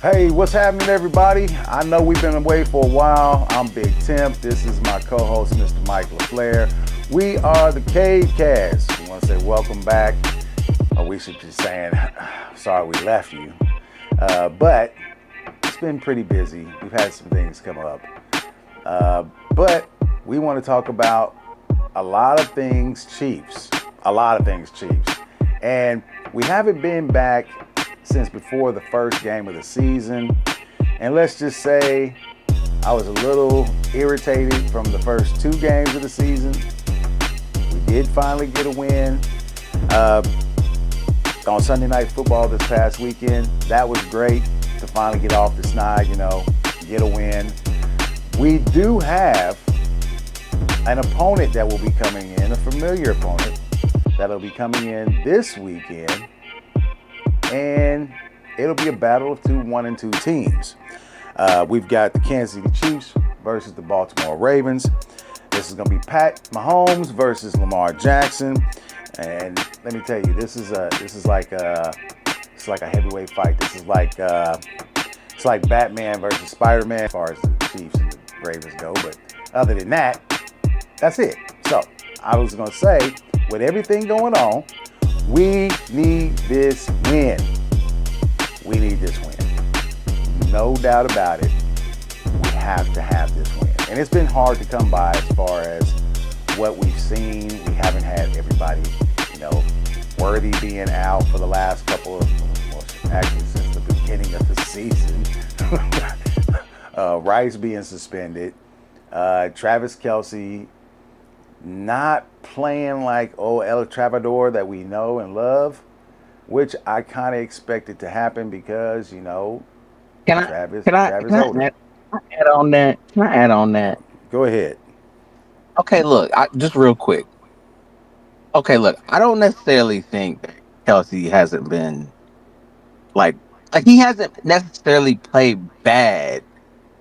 Hey, what's happening, everybody? I know we've been away for a while. I'm Big Temp. This is my co-host, Mr. Mike LaFleur. We are the Cave Cast. We want to say welcome back. Or we should be saying, sorry we left you. But it's been pretty busy. We've had some things come up. But we want to talk about a lot of things Chiefs. A lot of things Chiefs. And we haven't been back since before the first game of the season. And let's just say I was a little irritated from the first two games of the season. We did finally get a win on Sunday Night Football this past weekend. That was great to finally get off the snide, get a win. We do have an opponent that will be coming in, a familiar opponent that'll be coming in this weekend. And it'll be a battle of two 1-2 teams. We've got the Kansas City Chiefs versus the Baltimore Ravens. This is going to be Pat Mahomes versus Lamar Jackson. And let me tell you, this is like a heavyweight fight. This is like it's like Batman versus Spider-Man as far as the Chiefs and the Ravens go. But other than that, that's it. So I was going to say, with everything going on, we need this win. We need this win. No doubt about it. We have to have this win. And it's been hard to come by as far as what we've seen. We haven't had everybody, Worthy being out for the last couple of, well, actually since the beginning of the season. Rice being suspended. Travis Kelce not playing like El Travador that we know and love, which I kind of expected to happen because, Travis older. Add on that? Can I add on that? Go ahead. Okay, look, just real quick. Okay, look, I don't necessarily think that Kelsey hasn't been like he hasn't necessarily played bad.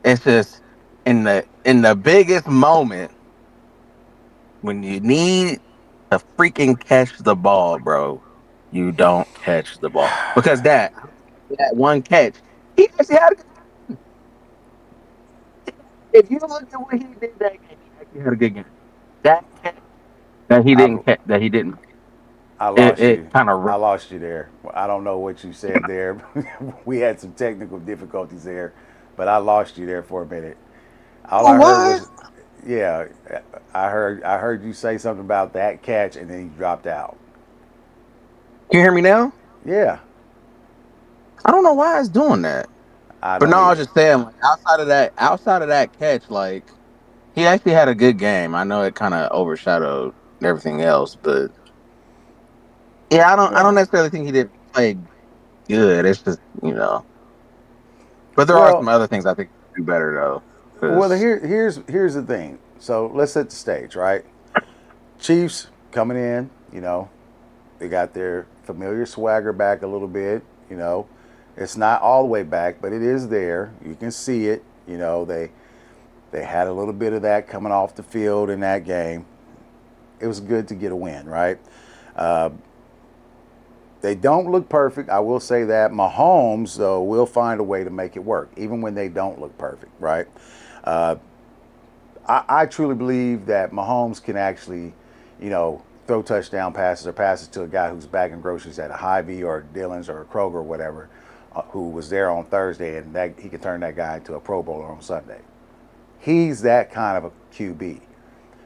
It's just in the biggest moment when you need to freaking catch the ball, bro, you don't catch the ball because that one catch, he actually had. If you look at what he did that game, he actually had a good game. That catch that he I, didn't catch, that he didn't. I It, lost it you. kind of I lost you there. I don't know what you said there. We had some technical difficulties there, but I lost you there for a minute. All oh I heard what? was, yeah, I heard you say something about that catch, and then you dropped out. Can you hear me now? Yeah, I don't know why it's doing that. I But don't no, I was either. just saying, like outside of that catch, like he actually had a good game. I know it kind of overshadowed everything else, but yeah, I don't Well, necessarily think he did play good. It's just but there are well, some other things I think he could do better though. well. Because Here's the thing. So let's set the stage, right? Chiefs coming in. They got their familiar swagger back a little bit. It's not all the way back, but it is there. You can see it. They had a little bit of that coming off the field in that game. It was good to get a win, right? Uh, they don't look perfect. I will say that. Mahomes, though, will find a way to make it work, even when they don't look perfect, right? Uh, I truly believe that Mahomes can actually, throw touchdown passes or passes to a guy who's bagging groceries at a Hy-Vee or Dillon's or a Kroger or whatever, who was there on Thursday, and that he can turn that guy into a Pro Bowler on Sunday. He's that kind of a QB.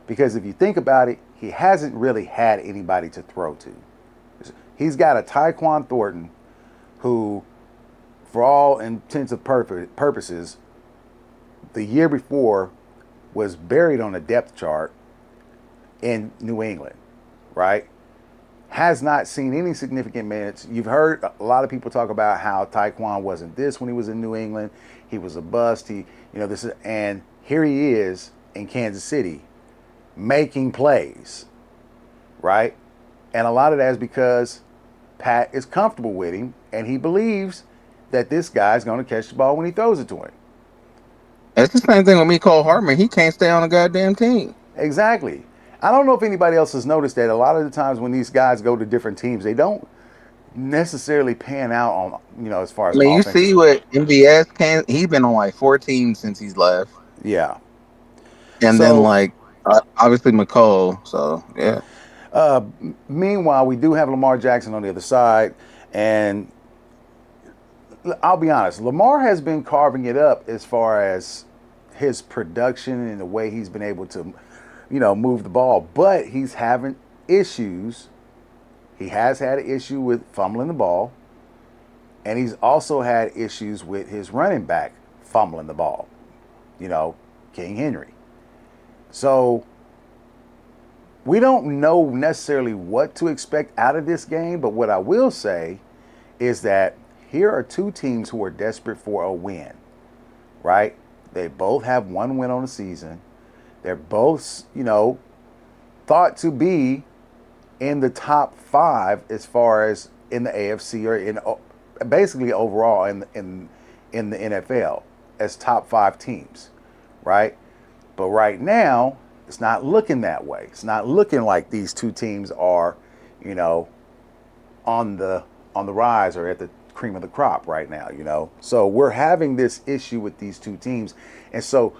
Because if you think about it, he hasn't really had anybody to throw to. He's got a Tyquan Thornton who, for all intents and purposes, the year before was buried on a depth chart in New England, right? Has not seen any significant minutes. You've heard a lot of people talk about how Tyquan wasn't this when he was in New England. He was a bust. And here he is in Kansas City making plays, right? And a lot of that is because Pat is comfortable with him and he believes that this guy's going to catch the ball when he throws it to him. it's the same thing with me, Cole Hartman. He can't stay on a goddamn team. Exactly. I don't know if anybody else has noticed that a lot of the times when these guys go to different teams, they don't necessarily pan out on, as far I as mean, you offensive. see what MVS can. He's been on like 14 since he's left, Yeah. and then So, like obviously McCall. So yeah, uh, meanwhile, we do have Lamar Jackson on the other side, and I'll be honest, Lamar has been carving it up as far as his production and the way he's been able to, move the ball. But he's having issues. He has had an issue with fumbling the ball, and he's also had issues with his running back fumbling the ball. You know, King Henry. So we don't know necessarily what to expect out of this game, but what I will say is that here are two teams who are desperate for a win, right? They both have one win on the season. They're both, thought to be in the top five as far as in the AFC or in basically overall in the NFL as top five teams, right? But right now, it's not looking that way. It's not looking like these two teams are, you know, on the rise or at the cream of the crop right now. So we're having this issue with these two teams. And so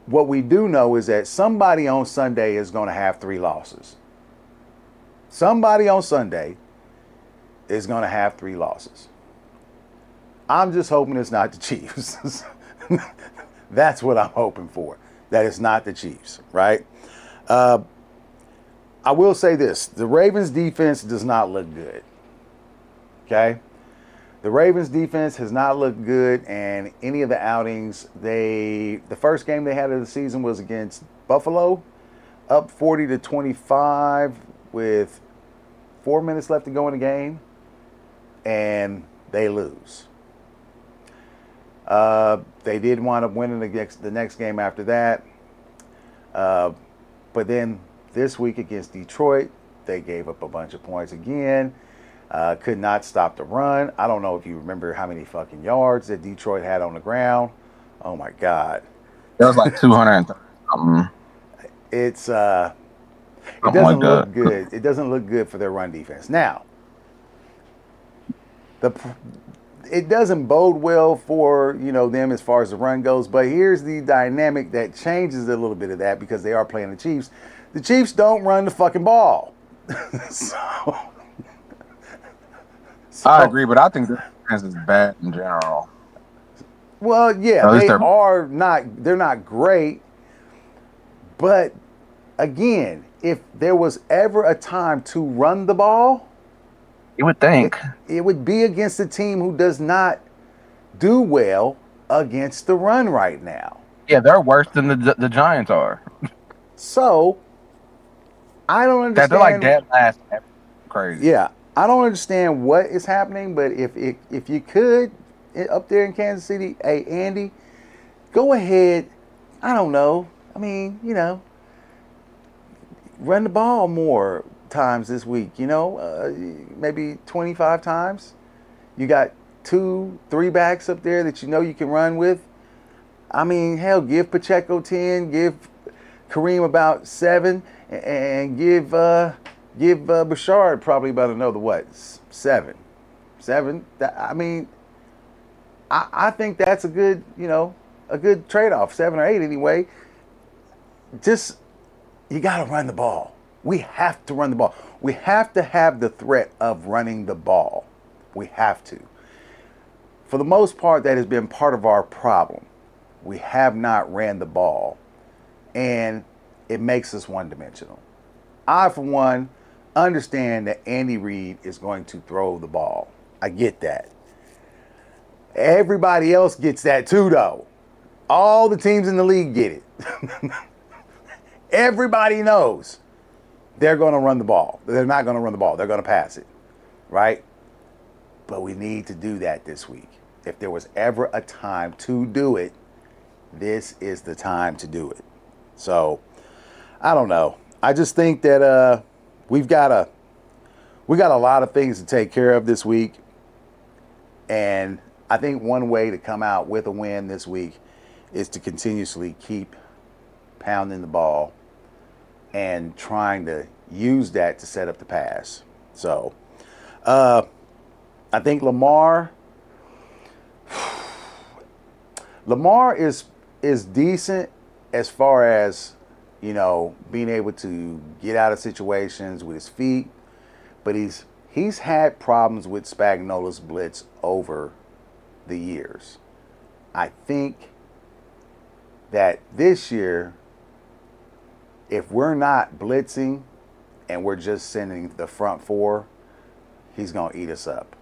what we do know is that somebody on Sunday is going to have three losses. Somebody on Sunday is going to have three losses. I'm just hoping it's not the Chiefs. That's what I'm hoping for. That it's not the Chiefs, right? I will say this. The Ravens defense does not look good. Okay? The Ravens defense has not looked good, and any of the outings, the first game they had of the season was against Buffalo, up 40-25 with 4 minutes left to go in the game, and they lose. They did wind up winning the next game after that. But then this week against Detroit, they gave up a bunch of points again. Could not stop the run. I don't know if you remember how many fucking yards that Detroit had on the ground. Oh my God. that was like 200 something, It's it something like doesn't that. look good. It doesn't look good for their run defense. Now, the it doesn't bode well for them as far as the run goes. But here's the dynamic that changes a little bit of that because they are playing the Chiefs. The Chiefs don't run the fucking ball. so, I so agree, but I think their defense is bad in general. well, yeah, At least they they're are not. They're not great. But again, if there was ever a time to run the ball, you would it, think. it would be against a team who does not do well against the run right now. Yeah, they're worse than the Giants are. So I don't That they're like understand. dead last. Crazy. Yeah, I don't understand what is happening. But if you could up there in Kansas City, hey Andy, go ahead. I don't know. I mean, run the ball more times this week. Maybe 25 times. You got 2, 3 backs up there that you can run with. I mean, hell, give Pacheco 10, give Kareem about 7, and give Bashard probably about another what 7. I mean, I think that's a good trade off, 7 or 8 anyway. Just you got to run the ball. We have to run the ball. We have to have the threat of running the ball. We have to. For the most part, that has been part of our problem. We have not ran the ball, and it makes us one-dimensional. I, for one, understand that Andy Reid is going to throw the ball. I get that. Everybody else gets that too, though. All the teams in the league get it. Everybody knows they're going to run the ball. They're not going to run the ball. They're going to pass it, right? But we need to do that this week. If there was ever a time to do it, this is the time to do it. So, I don't know. I just think that we got a lot of things to take care of this week, and I think one way to come out with a win this week is to continuously keep pounding the ball and trying to use that to set up the pass. So, I think Lamar is decent as far as being able to get out of situations with his feet, but he's had problems with Spagnola's blitz over the years. I think that this year, if we're not blitzing and we're just sending the front four, he's gonna eat us up.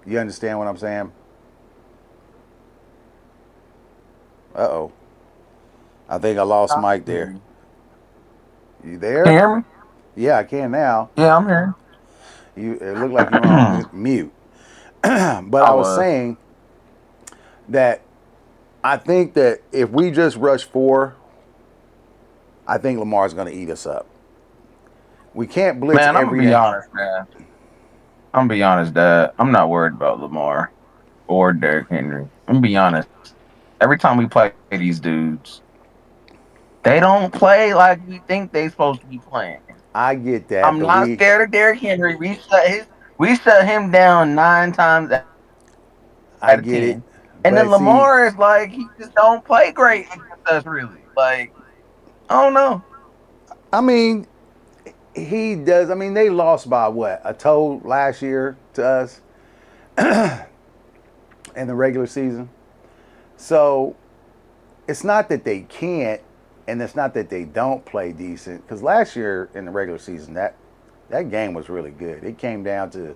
You understand what I'm saying? Uh oh. I think I lost I Mike hear there. you. You Can you there? hear me? Yeah, I can now. Yeah, I'm here. It looked like you were on mute. But I I was was. saying that I think that if we just rush four, I think Lamar's going to eat us up. We can't blitz Man, I'm gonna every. be honest, man. I'm gonna be honest, Dad. I'm not worried about Lamar or Derrick Henry. I'm gonna be honest. Every time we play these dudes, they don't play like we think they supposed to be playing. I get that, I'm but not scared of Derrick Henry. We shut him down 9 times out of 10. I And then get it. Lamar is But like see, he just don't play great against us really. Like I don't know. I mean, he does. I mean, they lost by what, a toe last year to us in the regular season. So it's not that they can't, and it's not that they don't play decent. Because last year in the regular season, that game was really good. It came down to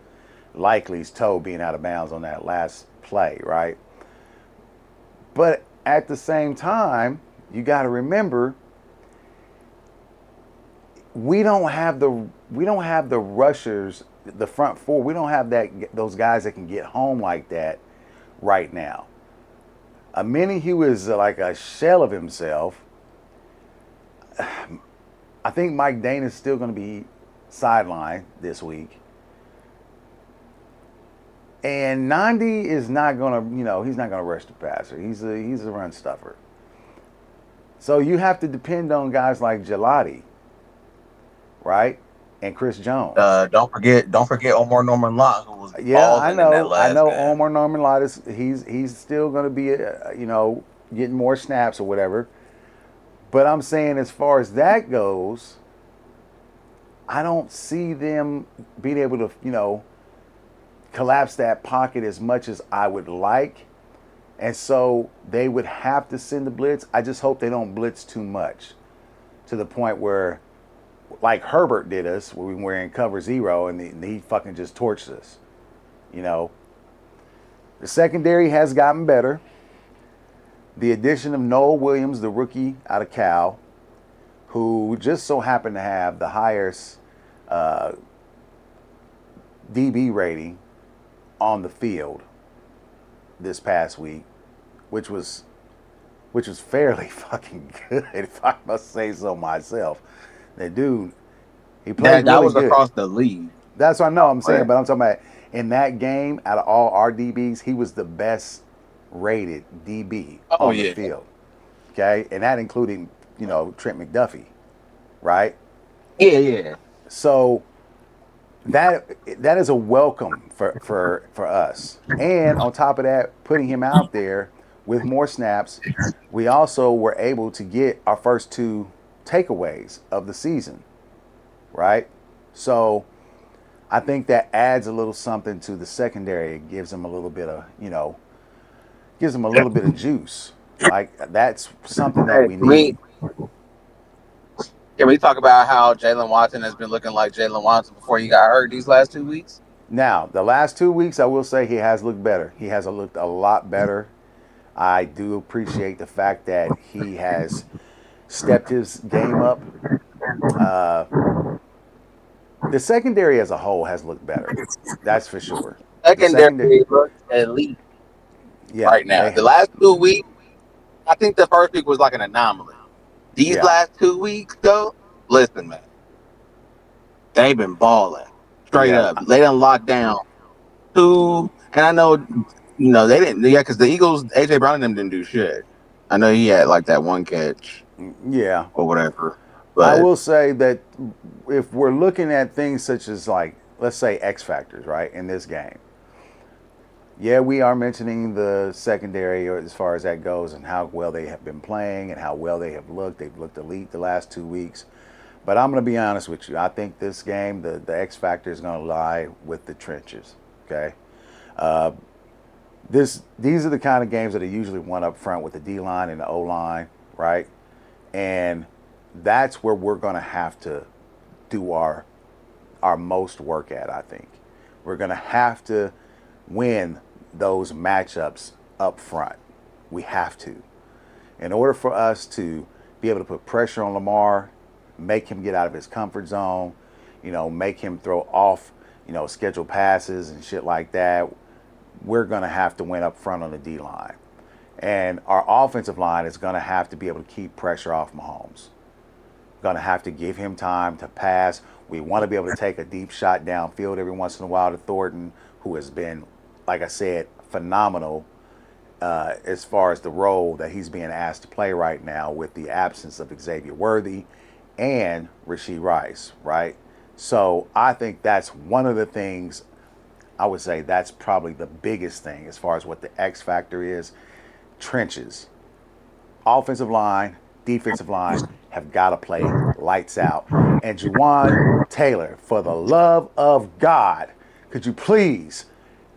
Likely's toe being out of bounds on that last play, right? But at the same time, you got to remember we don't have the rushers, the front four. We don't have those guys that can get home like that right now. A Minnie who is like a shell of himself. I think Mike Dane is still going to be sidelined this week. And Nandi is not going to, he's not going to rush the passer. He's a run stuffer. So you have to depend on guys like Gelati, right? And Chris Jones. Don't forget Omar Norman Lott, who was Yeah, I balling in that know. I last know game. Omar Norman Lott he's still going to be, getting more snaps or whatever. But I'm saying as far as that goes, I don't see them being able to, collapse that pocket as much as I would like. And so they would have to send the blitz. I just hope they don't blitz too much to the point where, like Herbert did us, where we were in cover zero and he fucking just torched us. You know, the secondary has gotten better. The addition of Noel Williams, the rookie out of Cal, who just so happened to have the highest uh, DB rating on the field this past week, which was fairly fucking good, if I must say so myself. That dude, he played That really was good. across the league. That's what I know. I'm saying, But but I'm talking about in that game, out of all our DBs, he was the best rated DB oh on the yeah, field. Okay, and that including Trent McDuffie, right? yeah. So that is a welcome for us. And on top of that, putting him out there with more snaps, we also were able to get our first two takeaways of the season, right? So I think that adds a little something to the secondary. It gives them a little bit of, gives them a little bit of juice. Like that's something that Hey, we need. can we talk about how Jalen Watson has been looking like Jalen Watson before he got hurt these last 2 weeks? Now, the last 2 weeks, I will say he has looked better. He has looked a lot better. I do appreciate the fact that he has stepped his game up. Uh, the secondary as a whole has looked better. That's for sure. The secondary, Secondary looks elite yeah, right now. The last 2 weeks, I think the first week was like an anomaly. These yeah, last 2 weeks, though, listen, man, they've been balling straight yeah, up. They done locked down two, and I know, they didn't, yeah, because the Eagles, AJ Brown and them didn't do shit. I know he had like that one catch yeah. or whatever, I but will say that if we're looking at things such as like, let's say X factors, right, in this game, Yeah, we are mentioning the secondary or as far as that goes and how well they have been playing and how well they have looked. They've looked elite the last 2 weeks. But I'm going to be honest with you. I think this game, the X factor is going to lie with the trenches. Okay. Uh, these are the kind of games that are usually won up front with the D line and the O line, right? And that's where we're going to have to do our most work at. I think we're going to have to win those matchups up front. We have to. In order for us to be able to put pressure on Lamar, make him get out of his comfort zone, make him throw off, scheduled passes and shit like that, we're going to have to win up front on the D line. And our offensive line is going to have to be able to keep pressure off Mahomes. Going to have to give him time to pass. We want to be able to take a deep shot downfield every once in a while to Thornton, who has been, like I said, phenomenal as far as the role that he's being asked to play right now with the absence of Xavier Worthy and Rashee Rice, right? So I think that's one of the things I would say that's probably the biggest thing as far as what the X factor is. Trenches, offensive line, defensive line have got to play lights out. And Juwan Taylor, for the love of God, could you please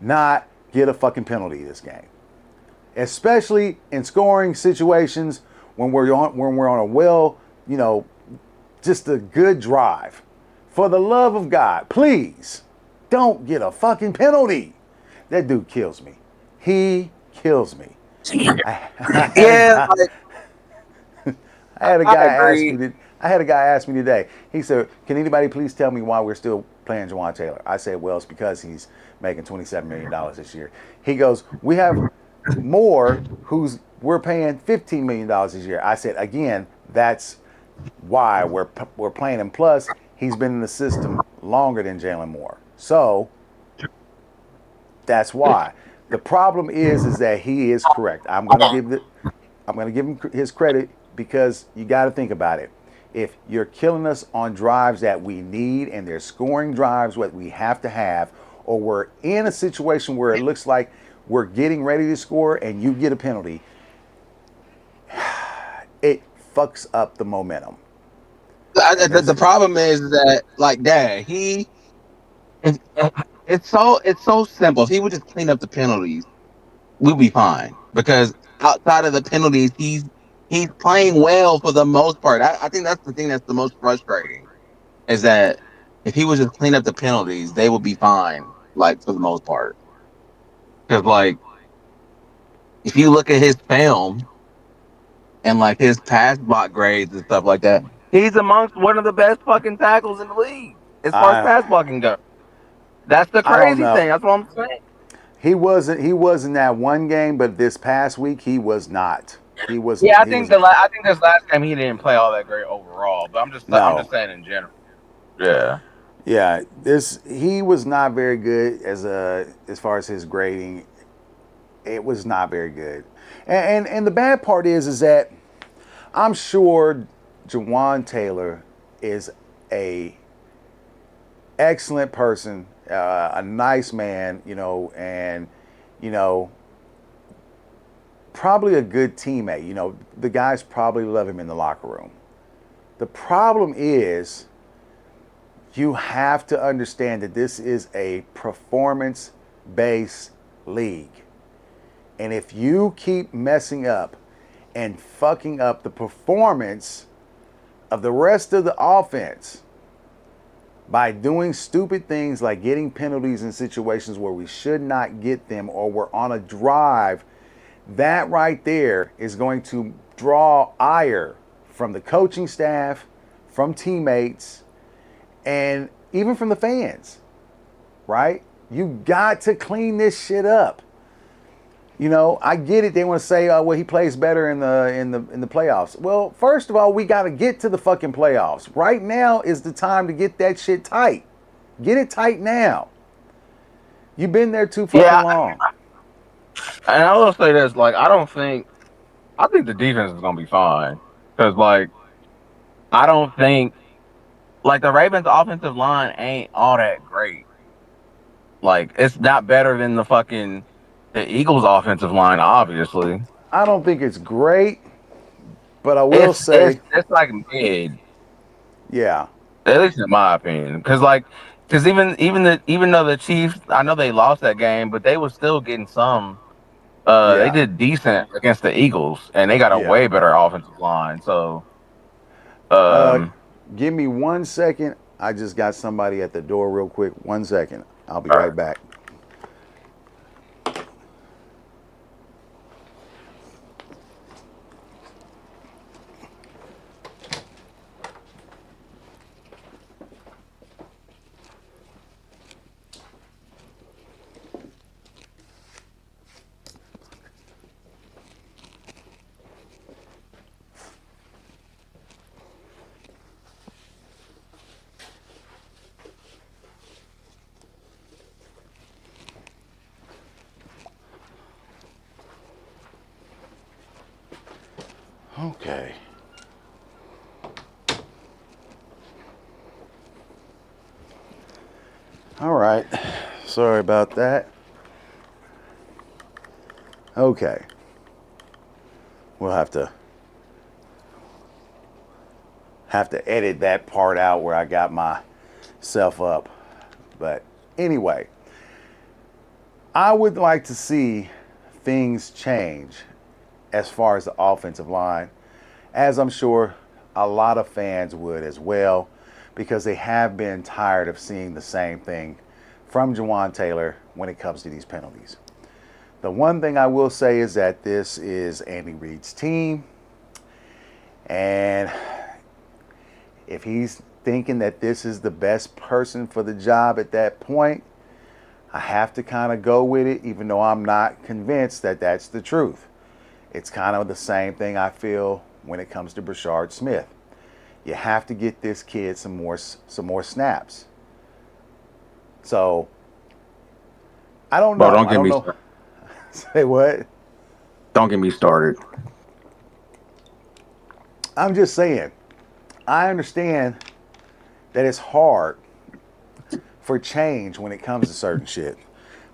not get a fucking penalty this game? Especially in scoring situations when we're on a well, just a good drive. For the love of God, please don't get a fucking penalty. That dude kills me. He kills me. I had a Yeah, guy. like, I had a I guy ask agree. me. I had a guy ask me today. He said, "Can anybody please tell me why we're still playing Juwan Taylor?" I said, "Well, it's because he's making $27 million this year." He goes, "We have more who's we're paying $15 million this year." I said, "Again, that's why we're playing him. Plus, he's been in the system longer than Jalen Moore, so that's why." The problem is that he is correct. I'm going to give him his credit because you got to think about it. If you're killing us on drives that we need and they're scoring drives what we have to have, or we're in a situation where it looks like we're getting ready to score and you get a penalty, it fucks up the momentum. And The there's problem is that, like, Dad, it's, it's so simple. If he would just clean up the penalties, we'll be fine. Because outside of the penalties, he's playing well for the most part. I think that's the thing that's the most frustrating is that if he would just clean up the penalties, they would be fine. Like for the most part, because like if you look at his film and like his pass block grades and stuff like that, he's amongst one of the best fucking tackles in the league as far as I pass blocking goes. That's the I don't crazy know. thing. That's what I'm saying. He wasn't that one game, but this past week he was not. Yeah, He was I think this last game he didn't play all that great overall, but I'm no. just saying in general. Yeah. Yeah, this he was not very good as far as his grading. It was not very good, and the bad part is that I'm sure Jawan Taylor is a excellent person, a nice man, and you know probably a good teammate. The guys probably love him in the locker room. The problem is you have to understand that this is a performance based league. And if you keep messing up and fucking up the performance of the rest of the offense by doing stupid things like getting penalties in situations where we should not get them or we're on a drive, that right there is going to draw ire from the coaching staff, from teammates, and even from the fans, right? You got to clean this shit up. I get it. They want to say, "Oh, well, he plays better in the playoffs." Well, first of all, we got to get to the fucking playoffs. Right now is the time to get that shit tight. Get it tight now. You've been there too fucking Yeah, long. and I will say this: like, I think the defense is gonna be fine because, like, I don't think like the Ravens' offensive line ain't all that great. Like, it's not better than the fucking The Eagles' offensive line, obviously, I don't think it's great, but I will say, it's like mid, yeah, at least in my opinion. Because even though the Chiefs, I know they lost that game, but they were still getting some. They yeah, did decent against the Eagles, and they got a yeah. way better offensive line. So, Uh, um, give me 1 second. I just got somebody at the door real quick. 1 second. I'll be all right right. back. Okay. All right. Sorry about that. Okay. We'll have to edit that part out where I got myself up. But anyway, I would like to see things change as far as the offensive line, as I'm sure a lot of fans would as well, because they have been tired of seeing the same thing from Jawan Taylor when it comes to these penalties. The one thing I will say is that this is Andy Reid's team, and if he's thinking that this is the best person for the job at that point, I have to kind of go with it, even though I'm not convinced that that's the truth. It's kind of the same thing I feel when it comes to Brashard Smith. You have to get this kid some more snaps. So I don't Bro, know. don't I get don't me know. started. Say what? Don't get me started. I'm just saying. I understand that it's hard for change when it comes to certain shit,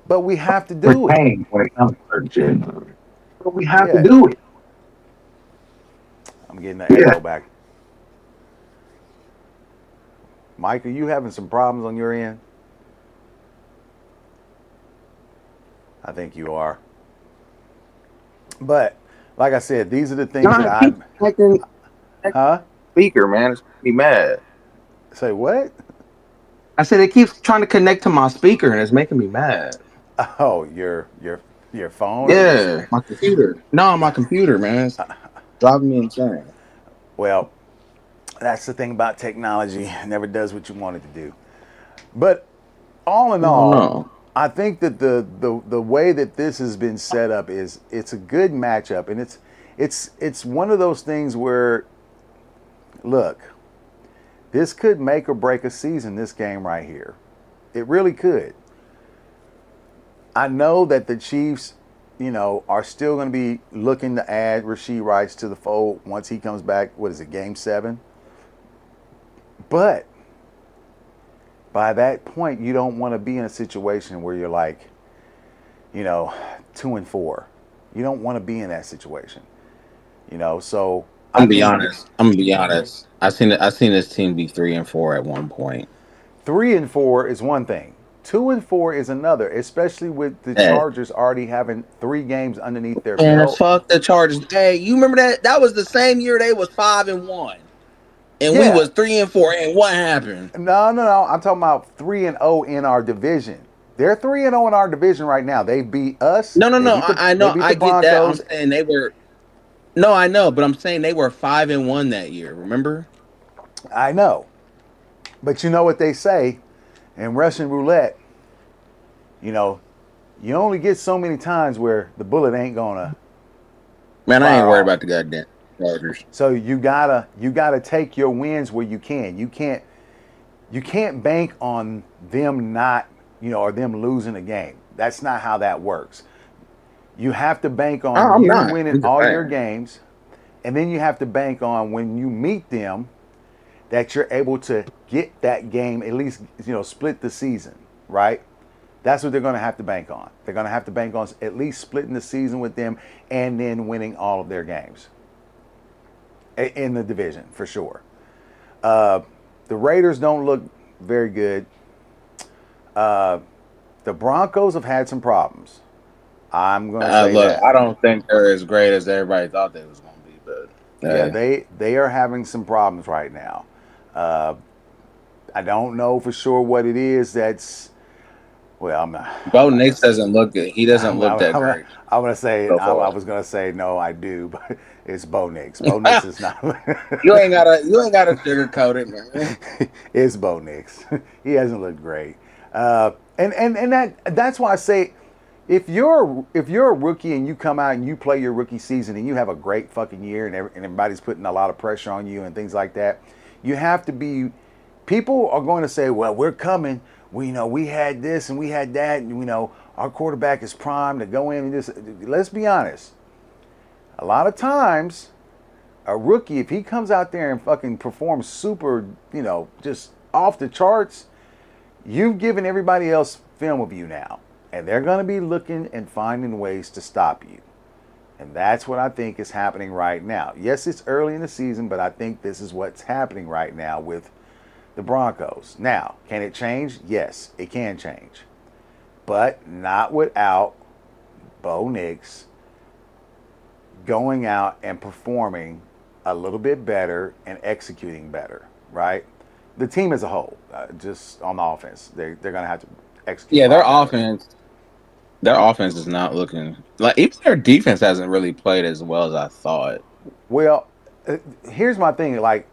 but we have to For do it. change when it comes to certain shit, but we have to Yeah. do it. I'm getting the Yeah. echo back. Mike, are you having some problems on your end? I think you are. But like I said, these are the things that Nah, I, keep connecting huh? speaker, man. It's making me mad. Say what? I said it keeps trying to connect to my speaker, and it's making me mad. Oh, your phone or your Yeah, my computer. No, my computer, man. It's driving me insane. well, that's the thing about technology. It never does what you want it to do. But all in I don't all, know. I think that the way that this has been set up is it's a good matchup, and it's one of those things where look, this could make or break a season. This game right here, it really could. I know that the Chiefs, are still going to be looking to add Rashee Rice to the fold once he comes back. What is it, Game 7? But by that point, you don't want to be in a situation where you're like, you know, 2-4. You don't want to be in that situation. So I'm I gonna be think honest. I'm gonna be honest. I seen this team be 3-4 at one point. 3-4 is one thing. 2-4 is another, especially with the Yeah. Chargers already having 3 games underneath their And belt. fuck the Chargers. Hey, you remember that? That was the same year they was 5-1, and we Yeah. was 3-4. And what happened? No, no, no. I'm talking about 3-0 in our division. They're 3-0 in our division right now. They beat us. No, no, They no. beat the I they know. beat the I get that. I'm Broncos. saying they were. No, I know, but I'm saying they were 5-1 that year. Remember? I know. But you know what they say in Russian roulette, you know, you only get so many times where the bullet ain't gonna Man, I ain't fire worried off. about the goddamn Chargers. So you gotta take your wins where you can. You can't bank on them not, or them losing a game. That's not how that works. You have to bank on I'm you not. winning I'm just all your saying. games, and then you have to bank on when you meet them that you're able to get that game at least, split the season, right? That's what they're going to have to bank on. They're going to have to bank on at least splitting the season with them and then winning all of their games in the division for sure. Uh, the Raiders don't look very good. Uh, the Broncos have had some problems. I'm going to say Look, that. I don't think they're as great as everybody thought they was going to be, but Yeah, hey. they are having some problems right now. Uh, I don't know for sure what it is. That's well, I'm Bo not gonna Nix say. doesn't look good. He doesn't look that great I'm gonna say so I far. was gonna say no, I do, but it's Bo Nix. Bo Nix is not. You ain't gotta sugarcoat it, man. It's Bo Nix. He hasn't looked great, and that's why I say if you're a rookie and you come out and you play your rookie season and you have a great fucking year and everybody's putting a lot of pressure on you and things like that, you have to be. People are going to say, "Well, we're coming. We had this and we had that, and our quarterback is primed to go in and this." Let's be honest. A lot of times, a rookie, if he comes out there and fucking performs super, just off the charts, you've given everybody else film of you now, and they're going to be looking and finding ways to stop you. And that's what I think is happening right now. Yes, it's early in the season, but I think this is what's happening right now with the Broncos. Now, can it change? Yes, it can change. But not without Bo Nix going out and performing a little bit better and executing better, right? The team as a whole, just on the offense, they're going to have to execute a Yeah, lot better. their offense is not looking like even their defense hasn't really played as well as I thought. Well, here's my thing. Like,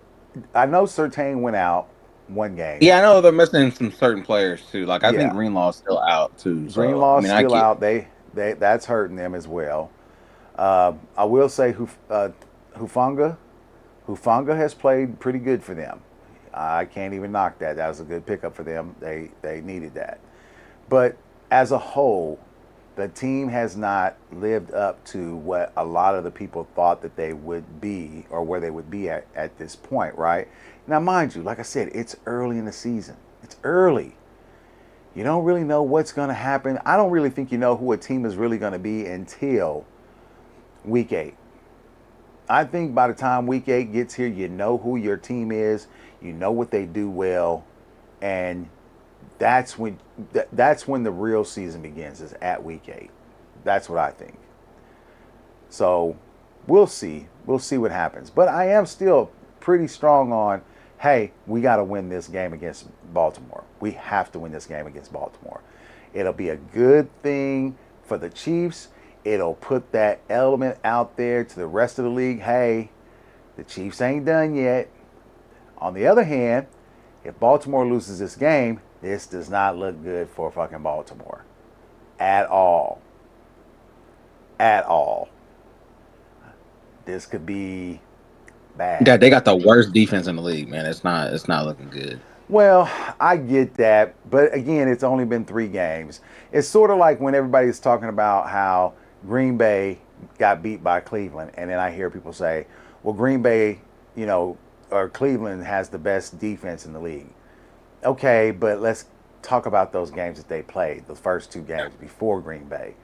I know Surtain went out one game. Yeah, I know they're missing some certain players too. Like I think Yeah, Greenlaw's still out too. So I Greenlaw's mean, I still get. out. They that's hurting them as well. I will say Hufanga. Hufanga has played pretty good for them. I can't even knock that. That was a good pickup for them. They needed that. But as a whole, the team has not lived up to what a lot of the people thought that they would be or where they would be at this point, right? Now, mind you, like I said, it's early in the season. It's early. You don't really know what's going to happen. I don't really think you know who a team is really going to be until week 8. I think by the time week 8 gets here, you know who your team is, you know what they do well, and that's when that's when the real season begins, is at week 8. That's what I think. So we'll see. We'll see what happens. But I am still pretty strong on, hey, we got to win this game against Baltimore. We have to win this game against Baltimore. It'll be a good thing for the Chiefs. It'll put that element out there to the rest of the league. Hey, the Chiefs ain't done yet. On the other hand, if Baltimore loses this game, this does not look good for fucking Baltimore. At all. At all. This could be Yeah, bad. they got the worst defense in the league, man. It's not looking good. Well, I get that, but again, it's only been 3 games. It's sort of like when everybody's talking about how Green Bay got beat by Cleveland, and then I hear people say, well, Green Bay, or Cleveland has the best defense in the league. Okay, but let's talk about those games that they played, the first 2 games before Green Bay.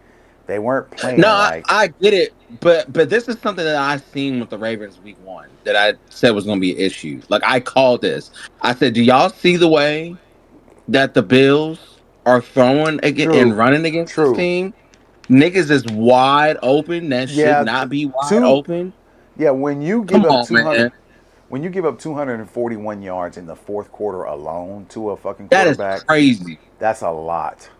They weren't No, playing I, like, I get it, but this is something that I seen with the Ravens week 1 that I said was going to be an issue. Like I called this. I said, "Do y'all see the way that the Bills are throwing and true, running against this true. team? Niggas is wide open. That should Yeah, not be wide two, open. yeah, when you Come give up on, 200, man. when you give up 241 yards in the fourth quarter alone to a fucking That is quarterback, crazy. that's a lot.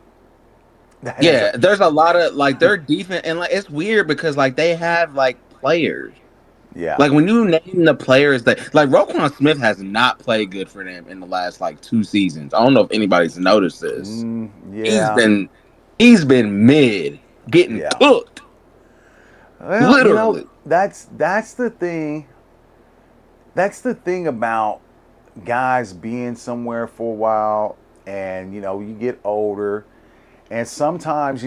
That is a Yeah, there's a lot of like their defense, and like it's weird because like they have like players. yeah. Like when you name the players that like Roquan Smith has not played good for them in the last like 2 seasons. I don't know if anybody's noticed this. He's Yeah. been he's been mid, getting Yeah. cooked, Well, literally. that's the thing. That's the thing about guys being somewhere for a while, and you get older, and sometimes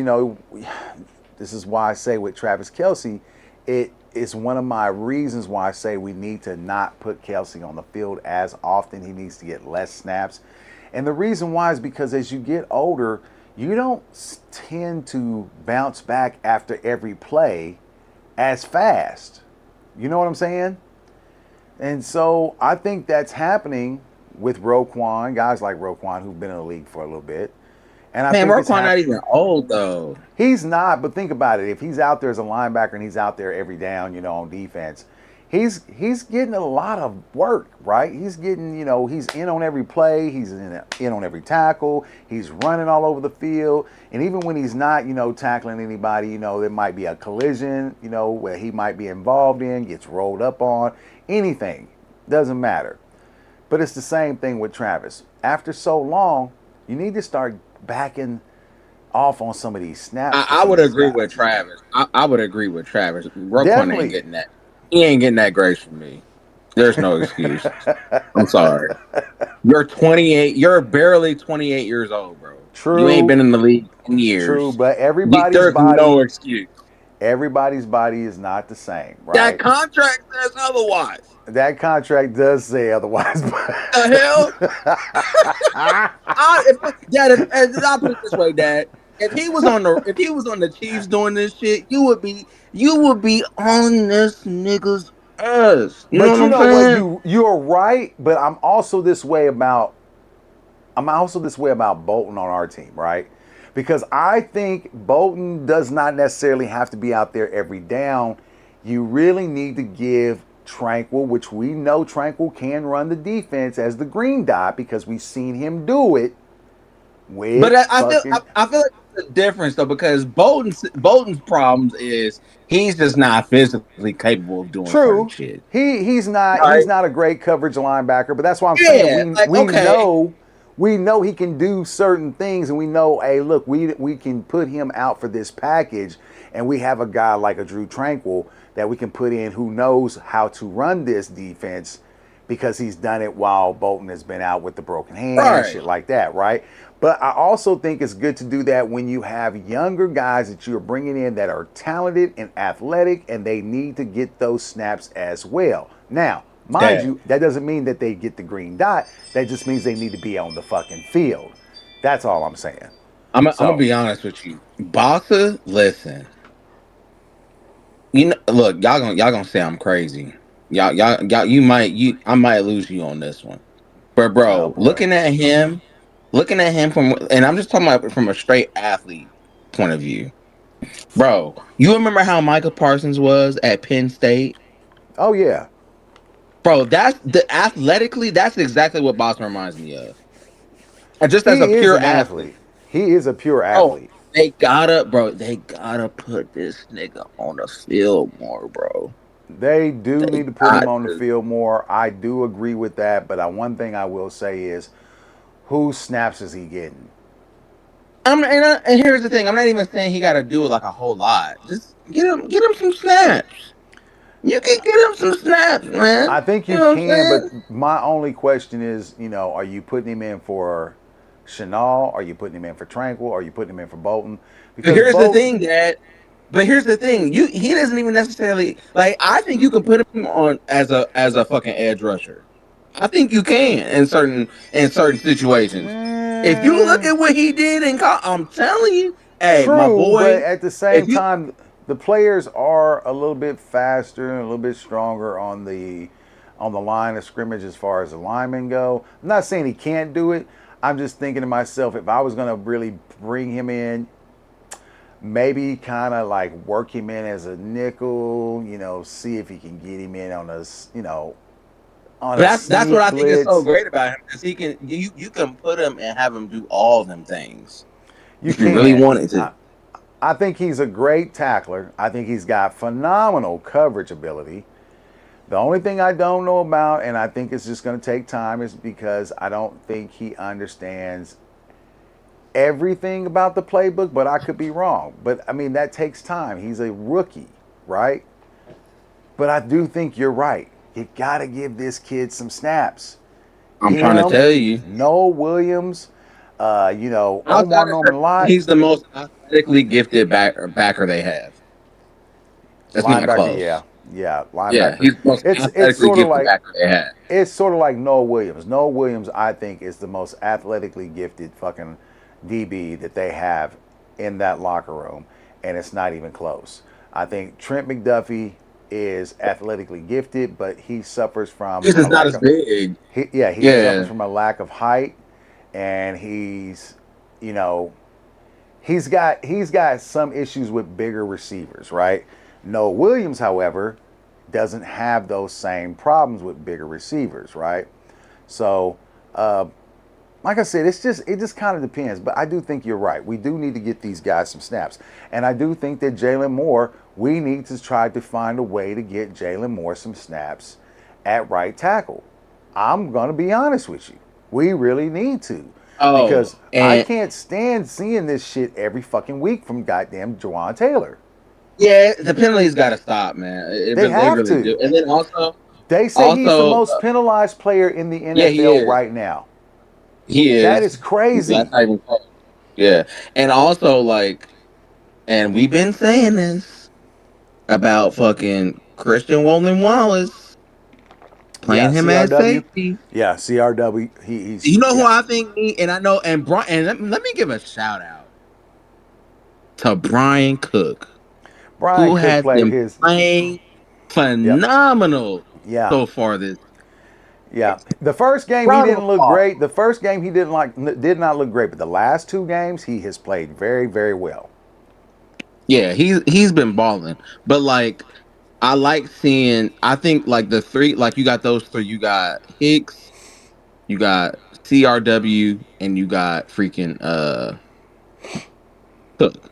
this is why I say with Travis Kelsey, it is one of my reasons why I say we need to not put Kelsey on the field as often. He needs to get less snaps. And the reason why is because as you get older, you don't tend to bounce back after every play as fast. You know what I'm saying? And so I think that's happening with Roquan, guys like Roquan who've been in the league for a little bit. And I Man, think it's Roquan not happening. even old though. He's not, but think about it. If he's out there as a linebacker and he's out there every down, on defense, he's getting a lot of work, right? He's getting, he's in on every play, he's in on every tackle, he's running all over the field, and even when he's not, tackling anybody, there might be a collision, where he might be involved in, gets rolled up on, anything, doesn't matter. But it's the same thing with Travis. After so long, you need to start backing off on some of these snaps with I would these agree with guys. Travis. I would agree with Travis. Roquan ain't Definitely. getting that. He ain't getting that grace from me. There's no excuse. I'm sorry. You're 28. You're barely 28 years old, bro. You ain't True, been in the league in true, years. but There's no excuse. everybody's body is not the same, That right? contract says otherwise. That contract does say otherwise, The hell? I'll put it this way, Dad. If he was on the Chiefs doing this shit, you would be on this nigga's ass. You know but what you I'm know what? saying? You're right, but I'm also this way about Bolton on our team, right? Because I think Bolton does not necessarily have to be out there every down. You really need to give Tranquil, which we know Tranquil can run the defense as the green dot because we've seen him do it But with fucking. I feel like it's a difference though because Bolton's problems is he's just not physically capable of doing certain True, shit. he's Right? not a great coverage linebacker, but that's what I'm saying. Yeah. We Like we okay. know we know he can do certain things, and we know, hey, look, we can put him out for this package, and we have a guy like a Drew Tranquil that we can put in who knows how to run this defense because he's done it while Bolton has been out with the broken hand, Right. shit like that, right? But I also think it's good to do that when you have younger guys that you're bringing in that are talented and athletic, and they need to get those snaps as well. Now, mind Yeah. you, that doesn't mean that they get the green dot. That just means they need to be on the fucking field. That's all I'm saying. I'm gonna So, be honest with you. Bossa, listen. Look, y'all gonna say I'm crazy. Y'all, I might lose you on this one. But oh bro, boy. looking at him from, and I'm just talking about from a straight athlete point of view, bro. You remember how Michael Parsons was at Penn State, Oh yeah. bro? That's the athletically, that's exactly what Boston reminds me of. And just as a He is pure an athlete, athlete. He is a pure oh, athlete. they gotta put this nigga on the field more, bro. They do They need to put him got on the to. field more. I do agree with that, but one thing I will say is, whose snaps is he getting? And here's the thing: I'm not even saying he got to do it like a whole lot. Just get him some snaps. You can get him some snaps, I man. think You you know what I'm can, but saying? my only question is, are you putting him in for Chanel? Are you putting him in for Tranquil? Are you putting him in for Bolton? But Because here's the Bolton, thing, Dad. But here's the thing: he doesn't even necessarily like. I think you can put him on as a fucking edge rusher. I think you can in certain situations. If you look eh, at what he did I'm telling you, hey, my true, but boy, at the if same you time, the players are a little bit faster and a little bit stronger on the line of scrimmage as far as the linemen go. I'm not saying he can't do it. I'm just thinking to myself, if I was going to really bring him in, maybe kind of like work him in as a nickel, see if he can get him in on a That's what sneak I think is so blitz. great about him because you can put him and have him do all them things You if you really can. wanted to. I think he's a great tackler. I think he's got phenomenal coverage ability. The only thing I don't know about, and I think it's just going to take time, is because I don't think he understands everything about the playbook, but I could be wrong. But I mean, that takes time. He's a rookie, right? But I do think you're right. You got to give this kid some snaps. I'm trying to Him, tell you, Noah Williams, outside Omar of Norman Kirk, Lott, he's the most athletically gifted backer they have. It's not linebacker, yeah, close. yeah, Yeah, linebacker. he's the most It's athletically sort of gifted like backer they have. it's sort of like Noah Williams. Noah Williams, I think, is the most athletically gifted fucking DB that they have in that locker room, and it's not even close. I think Trent McDuffie is athletically gifted, but he suffers from He's a just not lack as of big. he suffers Yeah. from a lack of height, and you know, he's got some issues with bigger receivers, right? Noah Williams, however, doesn't have those same problems with bigger receivers, right? So, uh, like I said, it just kind of depends. But I do think you're right. We do need to get these guys some snaps, and I do think that Jalen Moore. We need to try to find a way to get Jalen Moore some snaps at right tackle. I'm gonna be honest with you. We really need to, Oh, because I and can't stand seeing this shit every fucking week from goddamn Jawan Taylor. yeah, the penalties got to stop, man. They They have really do. to. And then They say he's the also, most penalized player in the yeah, he NFL is. right now. He That is. is That's crazy. not even close. Yeah, and also like, and we've been saying this about fucking Christian Walden Wallace Yeah, playing him as CRW. safety. Yeah, CRW. He's You know who yeah. I think need, and I know, and Brian, and let me give a shout out to Brian Cook, Brian who Cook has played been his. playing Yep. phenomenal Yeah. so far this Yeah. season. The first game he Round of didn't look applause. great. The first game he did not look great, but the last two games he has played very very well. Yeah, he's been balling, but like I like seeing. I think like the three, like you got those three. You got Hicks, you got CRW, and you got freaking Cook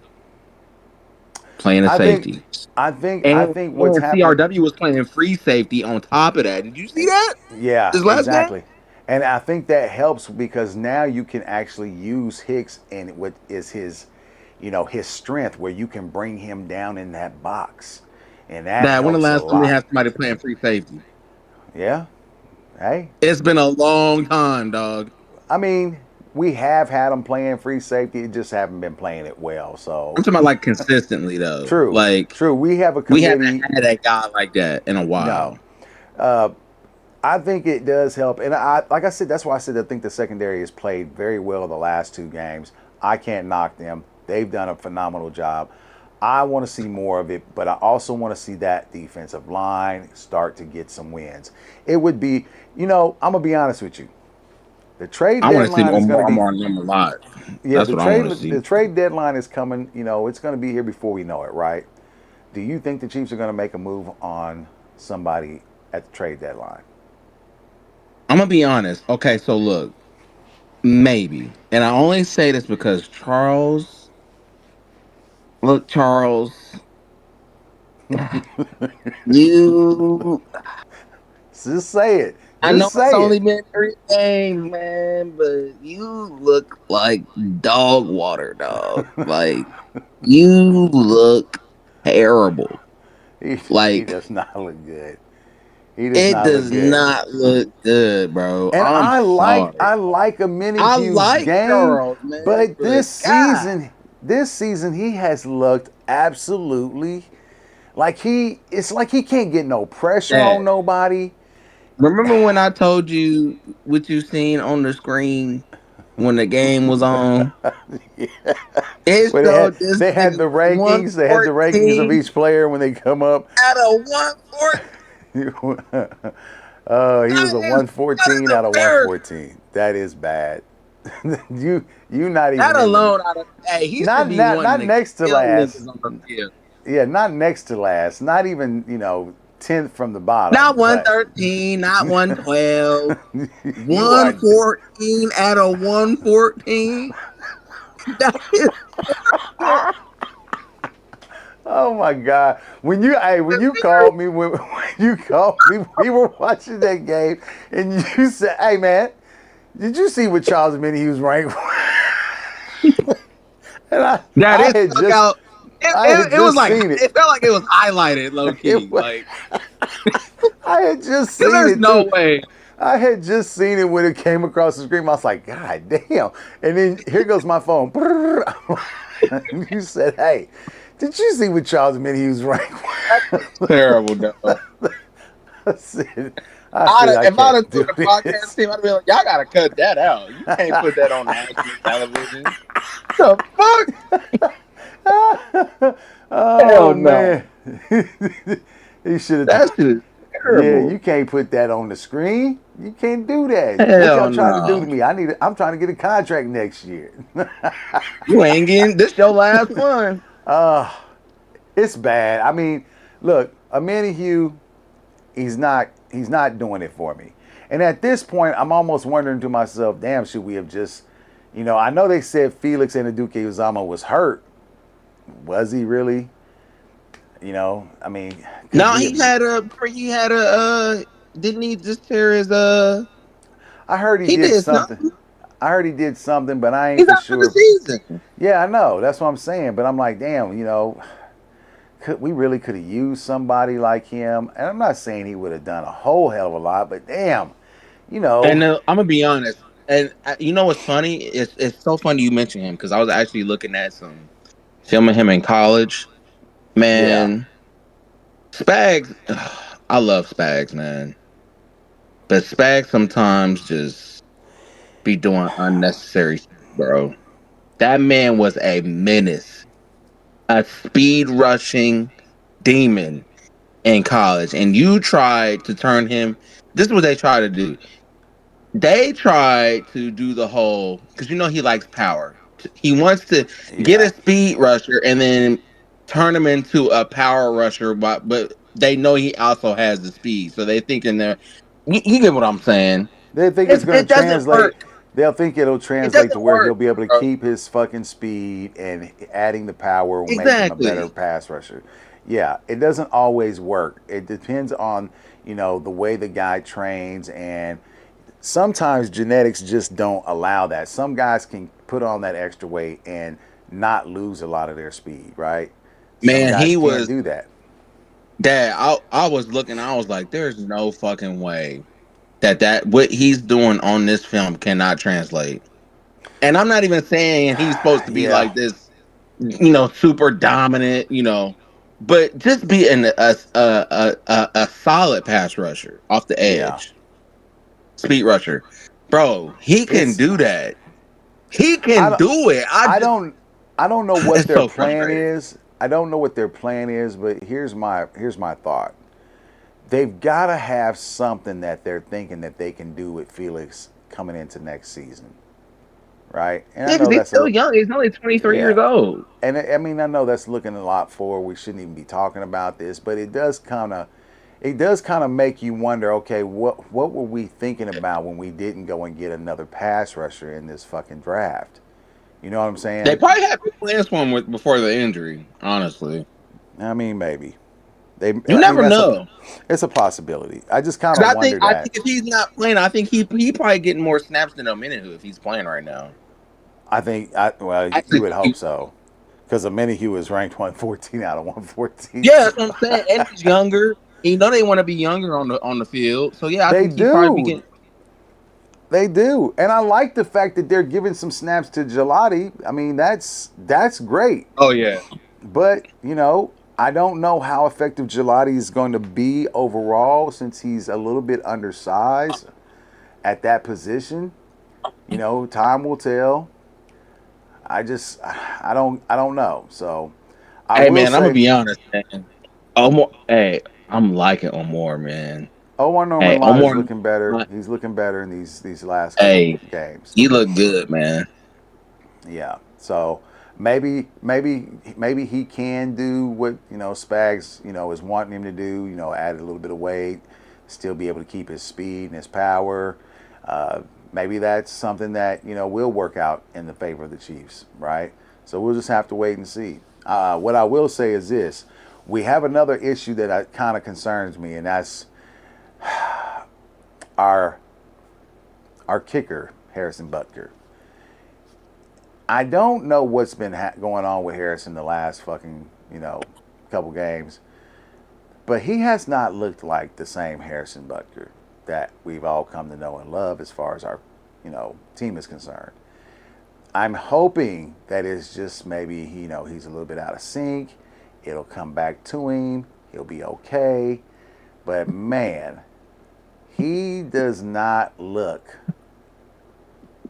playing a I think safety. I think what's And happening. CRW was playing free safety on top of that. Did you see that Yeah, this last game? exactly. And I think that helps because now you can actually use Hicks in what is his, his strength, where you can bring him down in that box, and that That when the helps a last time we lot. had somebody playing free safety? Yeah. Hey, It's been a long time, dog. I mean, we have had him playing free safety, it just haven't been playing it well. I'm So talking about like consistently though. true, Like true. We have a we haven't committee. had a guy like that in a No, while. uh, I think it does help, and like I said, that's why I said I think the secondary has played very well the last two games. I can't knock them; they've done a phenomenal job. I want to see more of it, but I also want to see that defensive line start to get some wins. It would be, I'm gonna be honest with you. The trade I want to see deadline is going to be, Omar number live. yeah, That's the what I want trade to the see. trade deadline is coming. It's going to be here before we know it, right? Do you think the Chiefs are going to make a move on somebody at the trade deadline? I'm gonna be honest. Okay, so look, maybe, and I only say this because Charles. Look, Charles, you. Just say it. I know Just it's say it. only been 3 games, man, but you look like dog water, dog. Like you look terrible. He Like does not look good. He does it not look does good. not look good, bro. And I'm I sorry. like a mini I Q's like game, Charles, man, but but God, this season he has looked absolutely like it's like he can't get no pressure Dad. on nobody. Remember when I told you what you seen on the screen when the game was on? It Where showed this they had nigga the was rankings. They had the rankings of 114 each player when they come up. out of 114. He was a That is 114 out of embarrassing. 114. That is bad. you not That even in the alone, out of hey, he should not be not wanting not to next to kill last. niggas on the field. Yeah, not next to last. Not even 10th from the bottom. Not But 113, not 112. you are. 114 out of 114. That is Oh my God! When you called me when you called me, we were watching that game, and you said, "Hey man, did you see what Charles Minnie was ranked?" And that I is had stuck just out. I had It was just like seen it. it felt like it was highlighted low It key. was, Like, I had just because seen there's it no too. way. I had just seen it when it came across the screen. I was like, God damn! And then here goes my phone. You said, "Hey, did you see what Charles Minnie was ranked?" Terrible, dog. I said, I If I'd can't have do took the broadcast this. team, I'd be like, y'all gotta cut that out. You can't put that on national television. the fuck? Oh Hell no. man, he should That have. shit is Yeah, terrible. you can't put that on the screen. You can't do that. What y'all Hell trying to do to no. me? I'm trying to get a contract next year. You ain't getting this your last one. It's bad. I mean, look, Amani Hugh, he's not doing it for me. And at this point, I'm almost wondering to myself, damn, should we have just, I know they said Felix Anduke Uzama was hurt. Was he really? I mean, could No, we have? he had a didn't he just tear his I heard he he did did something. something. I heard he did something, but I ain't He's for out for the sure. season. Yeah, I know. That's what I'm saying. But I'm like, damn, we really could have used somebody like him. And I'm not saying he would have done a whole hell of a lot, but damn, you know, And I'm gonna be honest. And you know what's funny? It's so funny you mention him because I was actually looking at some film of him in college. yeah, Man, Spags, I love Spags, man. But Spags sometimes just be doing unnecessary shit, bro. That man was a menace, a speed rushing demon in college, and you tried to turn him. This is what they try to do. They tried to do the whole because he likes power. He wants to get yeah. a speed rusher and then turn him into a power rusher, but they know he also has the speed, so they thinking there. You get what I'm saying? They think it's going It to doesn't translate. work. They'll think it'll It translate to doesn't where he'll work, be able to bro. keep his fucking speed, and adding the power will make him a better Exactly. pass rusher. Yeah, it doesn't always work. It depends on, the way the guy trains, and sometimes genetics just don't allow that. Some guys can put on that extra weight and not lose a lot of their speed, right? Some Man, guys he can't was do that. dad. I was looking. I was like, "There's no fucking way that what he's doing on this film cannot translate." And I'm not even saying he's supposed to be Yeah, like this, super dominant, but just be a solid pass rusher off the yeah. edge, speed rusher, bro. He can It's do that. He I can don't do it. I don't I don't know what It's their so plan frustrating. is. I don't know what their plan is, but here's my thought. They've got to have something that they're thinking that they can do with Felix coming into next season, right? And I Yeah, because know he's that's still young. He's only 23 yeah. years old. And I mean, I know that's looking a lot forward. We shouldn't even be talking about this, but it does kind of make you wonder. Okay, what were we thinking about when we didn't go and get another pass rusher in this fucking draft? You know what I'm They saying? probably had big plans for him before the injury. Honestly, I mean, maybe they. you I mean, never know. it's a possibility. I just kind of Because wonder I that. think if he's not playing, I think he probably getting more snaps than Omenihu if he's playing right now. Well, you Actually, would hope so, because Hugh is ranked 114 out of 114. yeah, So. that's what I'm saying. And he's younger. And they want to be younger on the field. So yeah, I They think he probably be do. getting. They do. And I like the fact that they're giving some snaps to Gelati. I mean, that's great. Oh yeah, But, I don't know how effective Gelati is going to be overall, since he's a little bit undersized at that position. Time will tell. I don't know. So, I hey will man, I'm gonna say be honest, man. Omar, hey, I'm liking Omar, man. Omar Hey, Norman Lott is Omar, looking better. He's looking better in these last couple hey, games. he look good, man. Yeah. So maybe he can do what Spags is wanting him to do. Add a little bit of weight, still be able to keep his speed and his power. Maybe that's something that will work out in the favor of the Chiefs, right? So we'll just have to wait and see. What I will say is this: we have another issue that kind of concerns me, and that's our our kicker, Harrison Butker. I don't know what's been going on with Harrison the last fucking, couple games, but he has not looked like the same Harrison Butker that we've all come to know and love as far as our, team is concerned. I'm hoping that it's just maybe, he's a little bit out of sync. It'll come back to him. He'll be okay. But man, he does not look.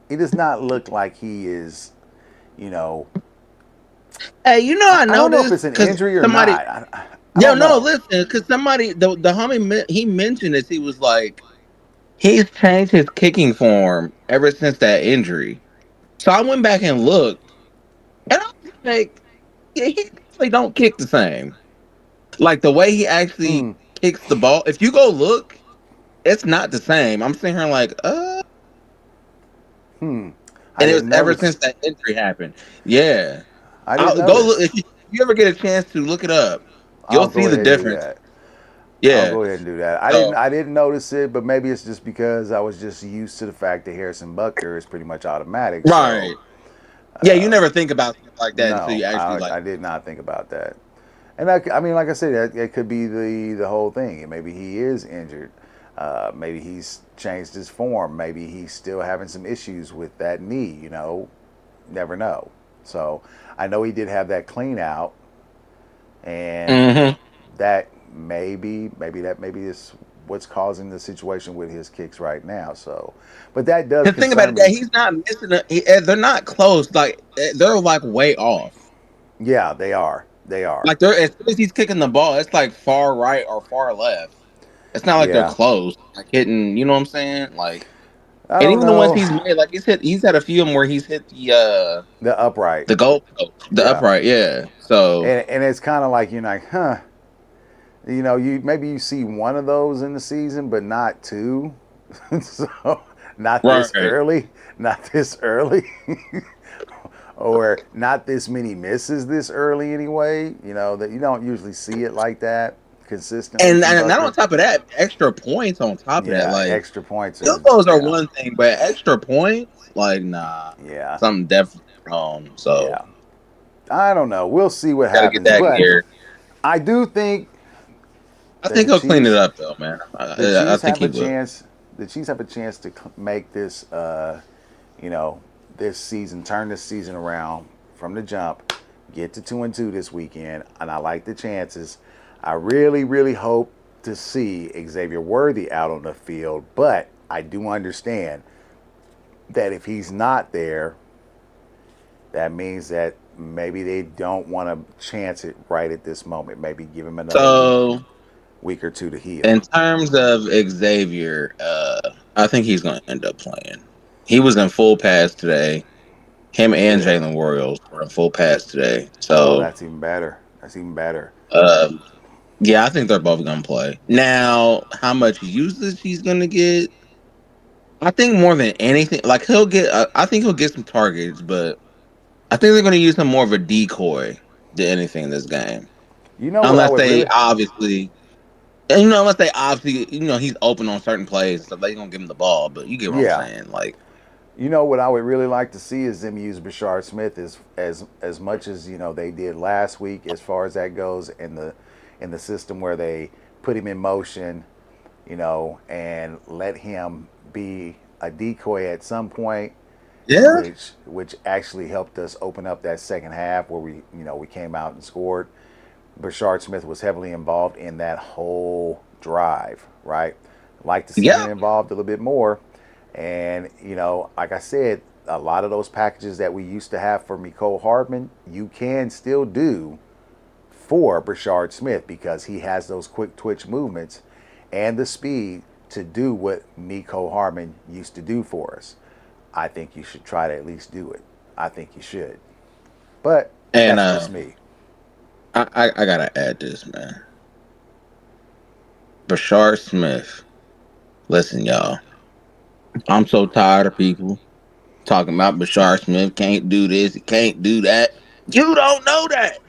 He does not look like he is you know, Hey, you know, I I don't know if noticed it's an because injury or somebody. not. I No, don't no, know. listen, because somebody, the homie, he mentioned this. He was like, he's changed his kicking form ever since that injury. So I went back and looked, and I was like, yeah, he actually don't kick the same. Like the way he actually Hmm. kicks the ball. If you go look, it's not the same. I'm sitting here like, Hmm. I and it was didn't ever notice. since that injury happened. Yeah, I didn't I'll go look. notice. If you ever get a chance to look it up, I'll you'll see go the ahead and do difference. that. I'll Yeah. go ahead and do that. So I didn't notice it, but maybe it's just because I was just used to the fact that Harrison Butker is pretty much automatic. So right. Yeah, you never think about stuff like that until no, you actually I like. did not think about that. And I mean, like I said, it could be the whole thing. Maybe he is injured. Maybe he's changed his form. Maybe he's still having some issues with that knee. Never know. So I know he did have that clean out, and Hmm. that maybe is what's causing the situation with his kicks right now. So, but that does The thing about concern it, that me. he's not missing. They're not close. Like they're like way off. Yeah, they are. They are. Like they're as soon as he's kicking the ball, it's like far right or far left. It's not like they're Yeah. close, like hitting. You know what I'm saying? Like, I and don't even the ones know. he's made, like he's had a few of them where he's hit The upright. the goal post, the Yeah. upright. Yeah. So And it's kind of like you're like, huh. You maybe you see one of those in the season, but not two. So not this right. early, not this early, or not this many misses this early anyway. That you don't usually see it like that consistently And, from and not on Bucker. top of that, extra points on top of that. Yeah, Like extra points field are goals are yeah, one thing, but extra points, like nah, yeah, something definitely wrong. So yeah. I don't know. We'll see what got to get happens, that but gear. I do think I that think he'll clean it up though, man. The I Chiefs think have he a will. chance. The Chiefs have a chance to make this, you know, this season, turn this season around from the jump, get to 2-2 this weekend, and I like the chances. I really, really hope to see Xavier Worthy out on the field, but I do understand that if he's not there, that means that maybe they don't want to chance it right at this moment. Maybe give him another So week or two to heal. in terms of Xavier, I think he's going to end up playing. He was in full pass today. Him and Good. Jalen Warriors were in full pass today. Oh, So that's even better. That's even better. um, yeah, I think they're both going to play. Now, how much usage he's going to get? I think more than anything, like he'll get. I think he'll get some targets, but I think they're going to use him more of a decoy than anything in this game, You know what I unless would they really obviously. And unless they obviously, he's open on certain plays, so they gonna give him the ball. But you get what I'm Yeah. saying, like, You know what I would really like to see is them use Bashard Smith as much as they did last week as far as that goes in the system where they put him in motion, and let him be a decoy at some point, yeah, which actually helped us open up that second half where we came out and scored. Bashard Smith was heavily involved in that whole drive, right? Like to see yeah, him involved a little bit more. And, like I said, a lot of those packages that we used to have for Mecole Hardman, you can still do for Brashard Smith because he has those quick twitch movements and the speed to do what Mecole Hardman used to do for us. I think you should try to at least do it. I think you should. But and that's just me. I gotta add this, man. Bashard Smith. Listen, y'all, I'm so tired of people talking about Bashard Smith can't do this, he can't do that. You don't know that.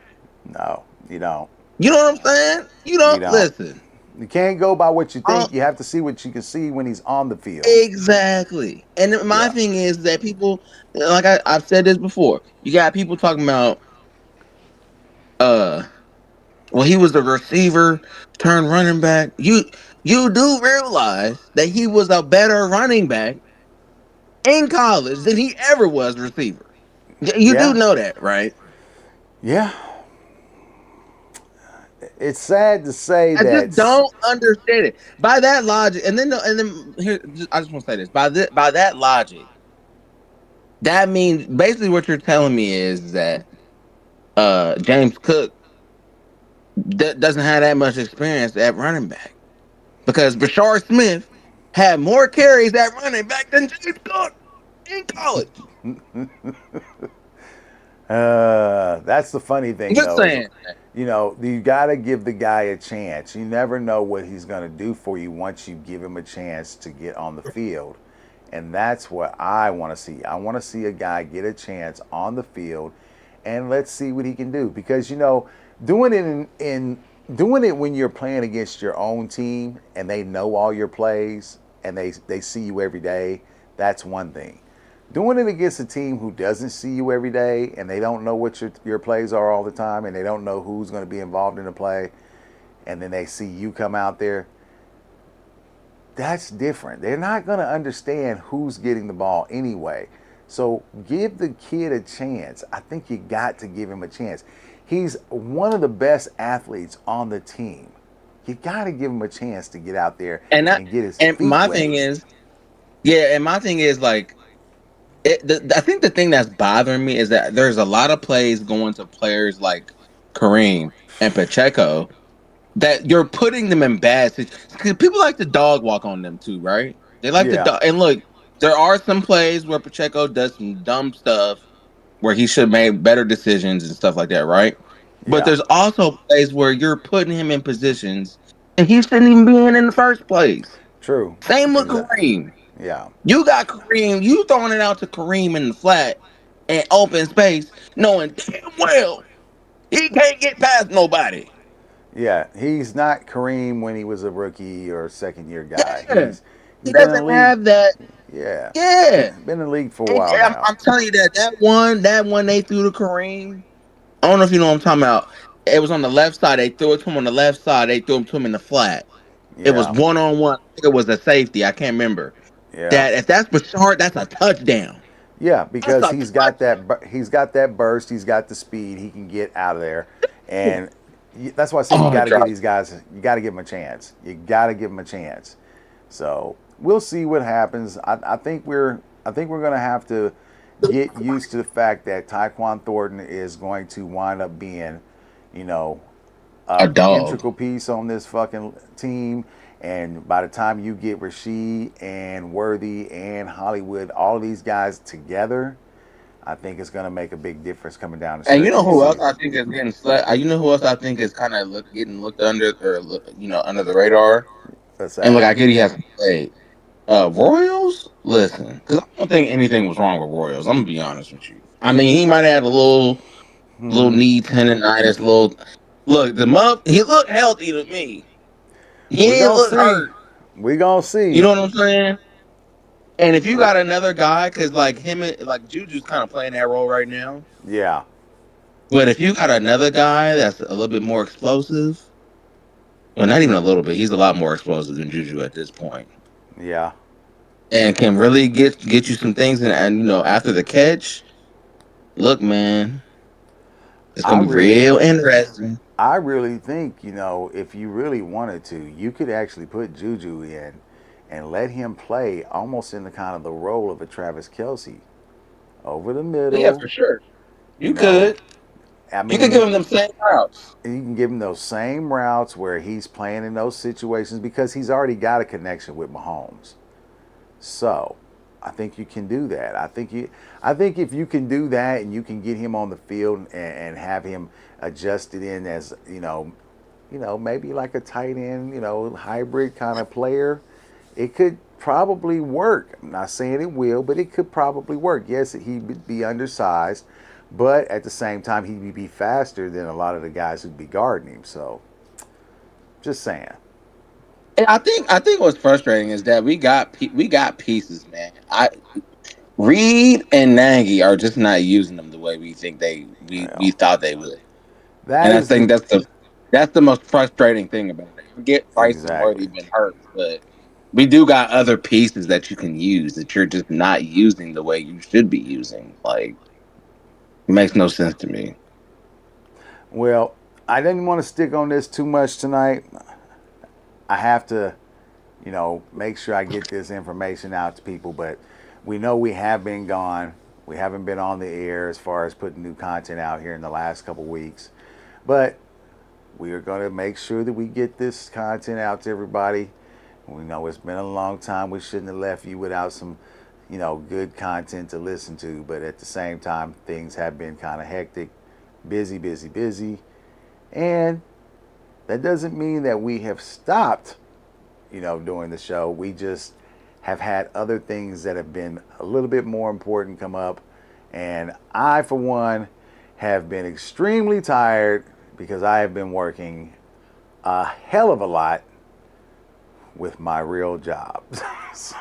No, you don't. You know what I'm saying? You You don't don't. listen. You can't go by what you Uh, think. You have to see what you can see when he's on the field. exactly. And my Yeah. thing is that people, like I've said this before, you got people talking about uh well, he was a receiver turned running back. You do realize that he was a better running back in college than he ever was receiver. You do Yeah. know that, right? Yeah. It's sad to say I just that. don't understand it. By that logic, and then here, I just want to say this. By that logic, that means basically what you're telling me is that James Cook doesn't have that much experience at running back because Brashard Smith had more carries at running back than James Cook in college. That's the funny I'm thing, just though, is saying. you got to give the guy a chance. You never know what he's going to do for you once you give him a chance to get on the field. And that's what I want to see. I want to see a guy get a chance on the field, and let's see what he can do. Because doing it in doing it when you're playing against your own team and they know all your plays and they see you every day, that's one thing. Doing it against a team who doesn't see you every day and they don't know what your plays are all the time and they don't know who's going to be involved in the play, and then they see you come out there, that's different. They're not going to understand who's getting the ball anyway. So give the kid a chance. I think you got to give him a chance. He's one of the best athletes on the team. You got to give him a chance to get out there And that, and get his and feet my wet. thing is, yeah, and my thing is like, I think the thing that's bothering me is that there's a lot of plays going to players like Kareem and Pacheco that you're putting them in bad situations. People like to dog walk on them too, right? They like to Yeah, dog. And look, there are some plays where Pacheco does some dumb stuff where he should have made better decisions and stuff like that, right? But yeah, there's also plays where you're putting him in positions and he shouldn't even be in the first place. true. Same with Exactly. Kareem. Yeah, You got Kareem, you throwing it out to Kareem in the flat and open space, knowing damn well he can't get past nobody. yeah. He's not Kareem when he was a rookie or second year guy. Yeah. He's He been in the doesn't league. have that. Yeah, Yeah. been in the league for a And while now. I'm telling you that one they threw to Kareem. I don't know if you know what I'm talking about. It was on the left side. They threw it to him on the left side. They threw him to him in the flat. It was Yeah, 1-on-1. I think it was a safety. I can't remember. yeah. That if that's Bashard, that's a touchdown. Yeah, That's because a touchdown. he's got that burst, he's got the speed, he can get out of there, and that's why I say you Oh, got it to give dropped. these guys, you got to give them a chance. You got to give them a chance. So we'll see what happens. I think we're gonna have to get used to the fact that Tyquan Thornton is going to wind up being, you know, A an dog. integral piece on this fucking team. And by the time you get Rasheed and Worthy and Hollywood, all of these guys together, I think it's going to make a big difference coming down the And you stretch know of the who else I season. think is getting slept? You know who else I think is kind of getting looked under or under the radar? What's And look, that? I get he hasn't played. Royals. Listen, because I don't think anything was wrong with Royals. I'm gonna be honest with you. I mean, he might have had a little Hmm. knee tendonitis. Little look, he looked healthy to me. He We're didn't going to look see. hurt. We're going to You see. know what I'm saying? And if you got another guy, because like him, like Juju's kind of playing that role right now. Yeah. But if you got another guy that's a little bit more explosive, well, not even a little bit, he's a lot more explosive than Juju at this point, Yeah. and can really get you some things. And after the catch, look, man, it's I gonna be really real interesting. I really think, if you really wanted to, you could actually put Juju in and let him play almost in the kind of the role of a Travis Kelsey over the Yeah, middle. for sure. You You know, could. I You could give mean, him them same routes. you can give him those same routes where he's playing in those situations because he's already got a connection with Mahomes. So, I think you can do that. I think if you can do that and you can get him on the field and have him adjusted in as maybe like a tight end, hybrid kind of player, it could probably work. I'm not saying it will, but it could probably work. Yes, he'd be undersized, but at the same time, he'd be faster than a lot of the guys who'd be guarding him. So, just saying. And I think what's frustrating is that we got pieces, man. I Reed and Nagy are just not using them the way we think we Well, thought they would. that And I is the think that's the most frustrating thing about it. I get Price and exactly. Worthy been hurt, but we do got other pieces that you can use that you're just not using the way you should be using. Like it makes no sense to me. Well, I didn't want to stick on this too much tonight. I have to, make sure I get this information out to people, but we know we have been gone. We haven't been on the air as far as putting new content out here in the last couple weeks, but we are going to make sure that we get this content out to everybody. We know it's been a long time. We shouldn't have left you without some, good content to listen to. But at the same time, things have been kind of hectic, busy, busy, busy. And that doesn't mean that we have stopped, doing the show. We just have had other things that have been a little bit more important come up. And I, for one, have been extremely tired because I have been working a hell of a lot with my real job. So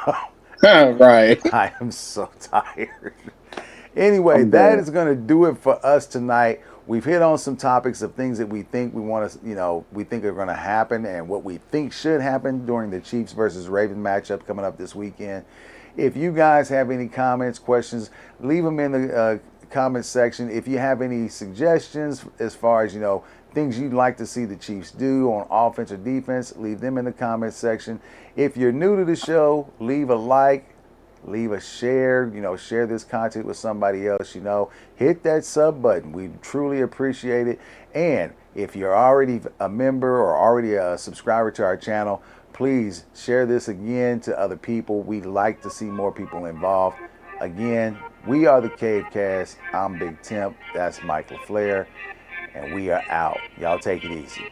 Right. I am so tired. Anyway, I'm that dead. is going to do it for us tonight. We've hit on some topics of things that we think we want to, we think are going to happen and what we think should happen during the Chiefs versus Ravens matchup coming up this weekend. If you guys have any comments, questions, leave them in the comment section. If you have any suggestions as far as, things you'd like to see the Chiefs do on offense or defense, leave them in the comment section. If you're new to the show, leave a like, leave a share, share this content with somebody else, hit that sub button. We truly appreciate it. And if you're already a member or already a subscriber to our channel, please share this again to other people. We'd like to see more people involved. Again, we are the Cave Cast. I'm Big Temp. That's Mike LaFleur. And we are out. Y'all take it easy.